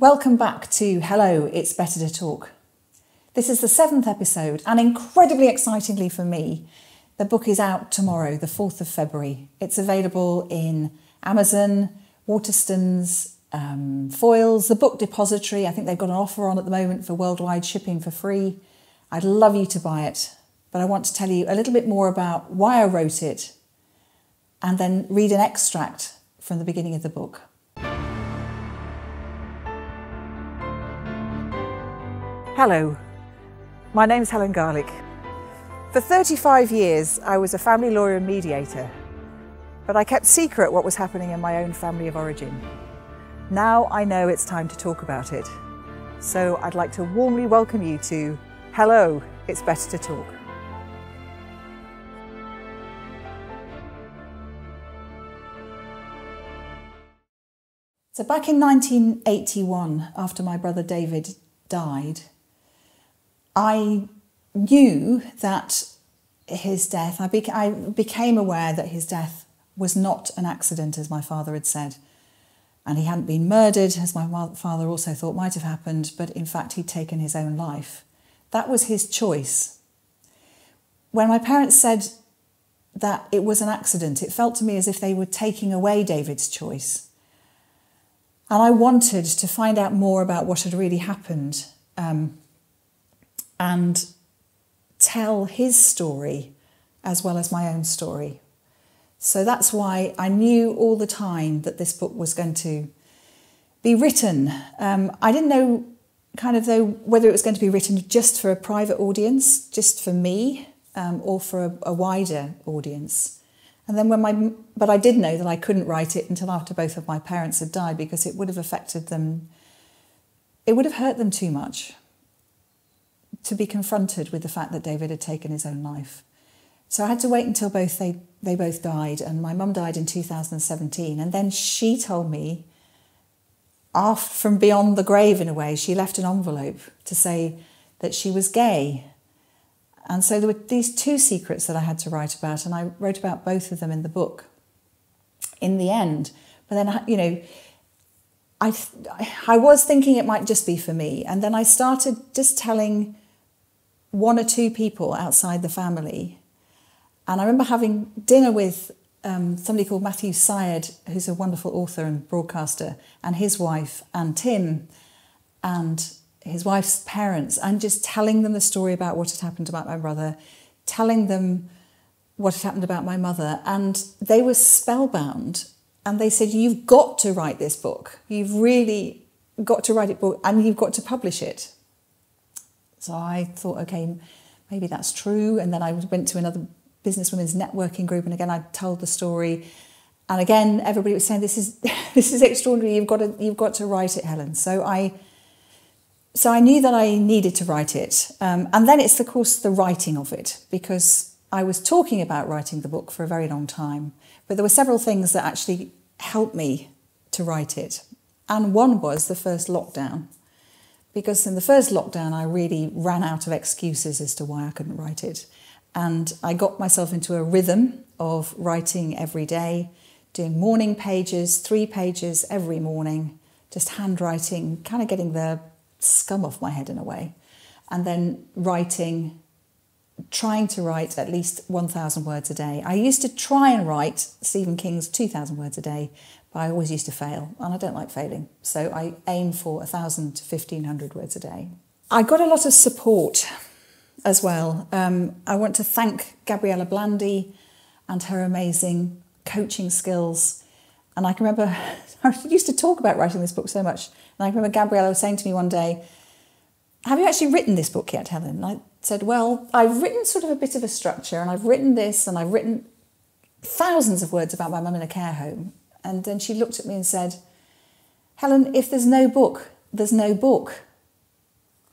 Welcome back to Hello, It's Better to Talk. This is the 7th episode, and incredibly excitingly for me, the book is out tomorrow, the 4th of February. It's available in Amazon, Waterstones, Foyles, the Book Depository. I think they've got an offer on at the moment for worldwide shipping for free. I'd love you to buy it, but I want to tell you a little bit more about why I wrote it and then read an extract from the beginning of the book. Hello, my name's Helen Garlick. For 35 years, I was a family lawyer and mediator, but I kept secret what was happening in my own family of origin. Now I know it's time to talk about it. So I'd like to warmly welcome you to Hello, It's Better to Talk. So back in 1981, after my brother David died, I knew that his death, I became aware that his death was not an accident, as my father had said. And he hadn't been murdered, as my father also thought might have happened, but in fact he'd taken his own life. That was his choice. When my parents said that it was an accident, it felt to me as if they were taking away David's choice. And I wanted to find out more about what had really happened, and tell his story as well as my own story. So that's why I knew all the time that this book was going to be written. I didn't know whether it was going to be written just for a private audience, just for me, or for a wider audience. And then but I did know that I couldn't write it until after both of my parents had died, because it would have affected them. It would have hurt them too much to be confronted with the fact that David had taken his own life. So I had to wait until they both died, and my mum died in 2017. And then she told me, from beyond the grave in a way, she left an envelope to say that she was gay. And so there were these two secrets that I had to write about, and I wrote about both of them in the book in the end. But then, I was thinking it might just be for me. And then I started just telling one or two people outside the family. And I remember having dinner with somebody called Matthew Syed, who's a wonderful author and broadcaster, and his wife, and Tim, and his wife's parents, and just telling them the story about what had happened about my brother, telling them what had happened about my mother. And they were spellbound. And they said, you've got to write this book. You've really got to write it, and you've got to publish it. So I thought, okay, maybe that's true. And then I went to another businesswomen's networking group, and again I told the story. And again, everybody was saying, this is extraordinary. You've got to write it, Helen. So I knew that I needed to write it. And then it's, of course, the writing of it, because I was talking about writing the book for a very long time. But there were several things that actually helped me to write it. And one was the first lockdown. Because in the first lockdown, I really ran out of excuses as to why I couldn't write it. And I got myself into a rhythm of writing every day, doing morning pages, 3 pages every morning, just handwriting, kind of getting the scum off my head in a way. And then trying to write at least 1,000 words a day. I used to try and write Stephen King's 2,000 words a day, but I always used to fail, and I don't like failing. So I aim for 1,000 to 1,500 words a day. I got a lot of support as well. I want to thank Gabriella Blandi and her amazing coaching skills. And I can remember, I used to talk about writing this book so much, and I remember Gabriella was saying to me one day, have you actually written this book yet, Helen? And I said, well, I've written sort of a bit of a structure, and I've written this, and I've written thousands of words about my mum in a care home. And then she looked at me and said, Helen, if there's no book, there's no book.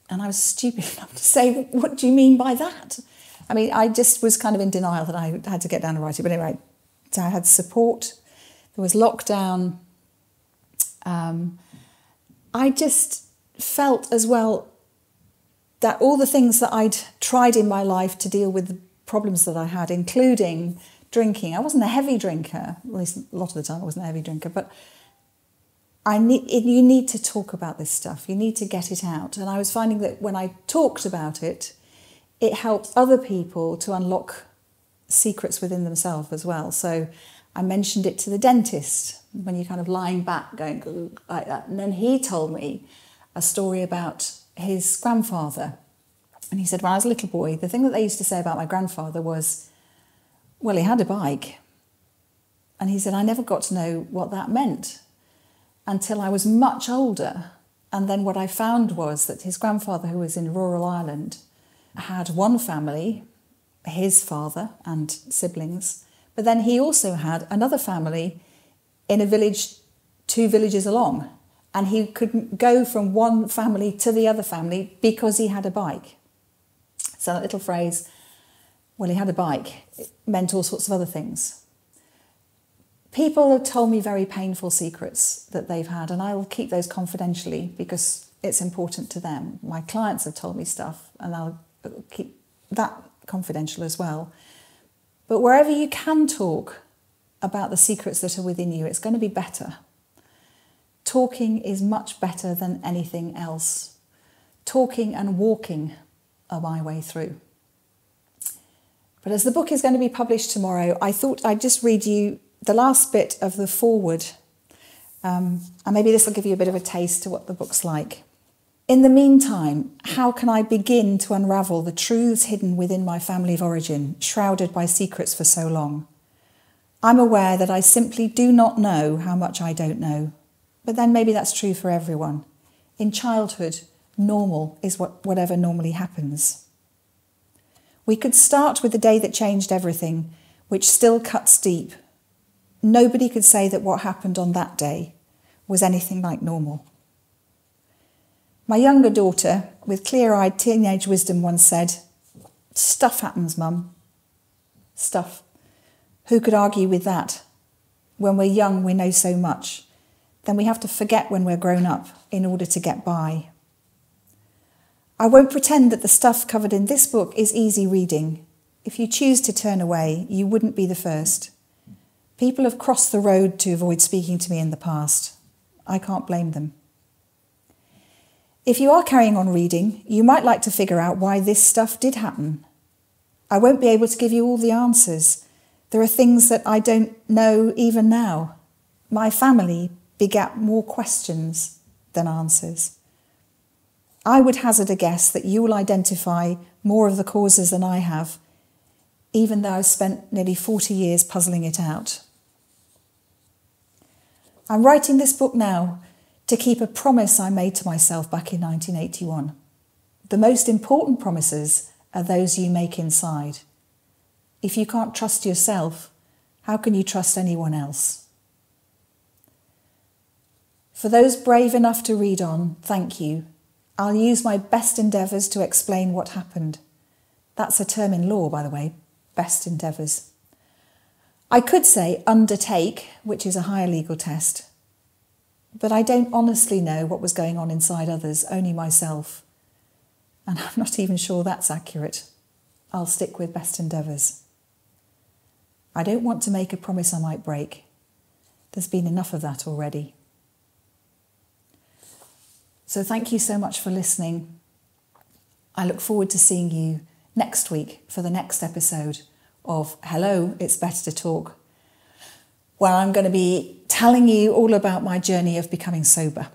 And I was stupid enough to say, what do you mean by that? I mean, I just was kind of in denial that I had to get down and write it. But anyway, so I had support. There was lockdown. I just felt as well that all the things that I'd tried in my life to deal with the problems that I had, including drinking. I wasn't a heavy drinker, at least a lot of the time I wasn't a heavy drinker, but you need to talk about this stuff. You need to get it out. And I was finding that when I talked about it, it helped other people to unlock secrets within themselves as well. So I mentioned it to the dentist when you're kind of lying back going like that. And then he told me a story about his grandfather. And he said, when I was a little boy, the thing that they used to say about my grandfather was, well, he had a bike. And he said, I never got to know what that meant until I was much older. And then what I found was that his grandfather, who was in rural Ireland, had one family, his father and siblings, but then he also had another family in a village 2 villages along, and he could go from one family to the other family because he had a bike. So that little phrase, well, he had a bike, it meant all sorts of other things. People have told me very painful secrets that they've had, and I will keep those confidentially because it's important to them. My clients have told me stuff, and I'll keep that confidential as well. But wherever you can talk about the secrets that are within you, it's going to be better. Talking is much better than anything else. Talking and walking are my way through. But as the book is going to be published tomorrow, I thought I'd just read you the last bit of the foreword, and maybe this will give you a bit of a taste to what the book's like. In the meantime, how can I begin to unravel the truths hidden within my family of origin, shrouded by secrets for so long? I'm aware that I simply do not know how much I don't know, but then maybe that's true for everyone. In childhood, normal is whatever normally happens. We could start with the day that changed everything, which still cuts deep. Nobody could say that what happened on that day was anything like normal. My younger daughter, with clear-eyed teenage wisdom, once said, "Stuff happens, Mum." Stuff. Who could argue with that? When we're young, we know so much. Then we have to forget when we're grown up in order to get by. I won't pretend that the stuff covered in this book is easy reading. If you choose to turn away, you wouldn't be the first. People have crossed the road to avoid speaking to me in the past. I can't blame them. If you are carrying on reading, you might like to figure out why this stuff did happen. I won't be able to give you all the answers. There are things that I don't know even now. My family begat more questions than answers. I would hazard a guess that you will identify more of the causes than I have, even though I've spent nearly 40 years puzzling it out. I'm writing this book now to keep a promise I made to myself back in 1981. The most important promises are those you make inside. If you can't trust yourself, how can you trust anyone else? For those brave enough to read on, thank you. I'll use my best endeavours to explain what happened. That's a term in law, by the way, best endeavours. I could say undertake, which is a higher legal test, but I don't honestly know what was going on inside others, only myself. And I'm not even sure that's accurate. I'll stick with best endeavours. I don't want to make a promise I might break. There's been enough of that already. So thank you so much for listening. I look forward to seeing you next week for the next episode of Hello, It's Better to Talk, where I'm going to be telling you all about my journey of becoming sober.